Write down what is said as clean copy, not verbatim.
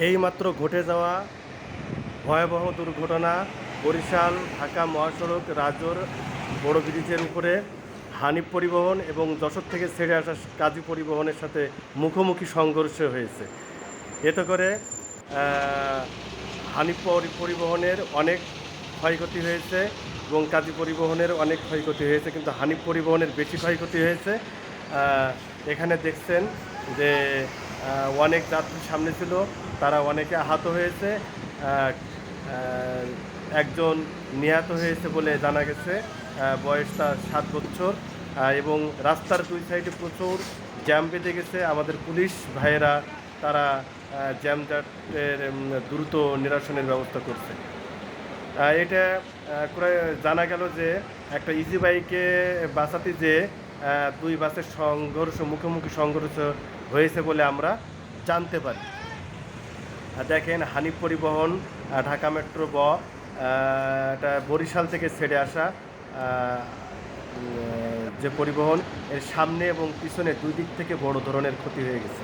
এইমাত্র ঘটে যাওয়া ভয়াবহ দুর্ঘটনা বরিশাল ঢাকা মহাসড়ক রাজোর বড় ব্রিজের উপরে হানিফ পরিবহন এবং যশোর থেকে ছেড়ে আসা কাজী পরিবহনের সাথে মুখোমুখি সংঘর্ষ হয়েছে। এতে করে হানিফ পরিবহনের অনেক ক্ষয়ক্ষতি হয়েছে এবং কাজী পরিবহনের অনেক ক্ষয়ক্ষতি হয়েছে, কিন্তু হানিফ পরিবহনের বেশি ক্ষয়ক্ষতি হয়েছে। এখানে দেখছেন যে অনেক যাত্রী সামনে ছিল, তারা অনেকে আহত হয়েছে, একজন নিহত হয়েছে বলে জানা গেছে। বয়স তার 7 বছর এবং রাস্তার দুই সাইডে প্রচুর জ্যাম বেঁধে গেছে। আমাদের পুলিশ ভাইয়েরা তারা জ্যামজাটের দ্রুত নিরসনের ব্যবস্থা করছে। এটা জানা গেল যে একটা ইজি বাইকে বাঁচাতে যে দুই বাসের মুখোমুখি সংঘর্ষ হয়েছে বলে আমরা জানতে পারি। দেখেন হানিফ পরিবহন ঢাকা মেট্রো এটা বরিশাল থেকে ছেড়ে আসা যে পরিবহন, এর সামনে এবং পিছনে দুই দিক থেকে বড় ধরনের ক্ষতি হয়ে গেছে।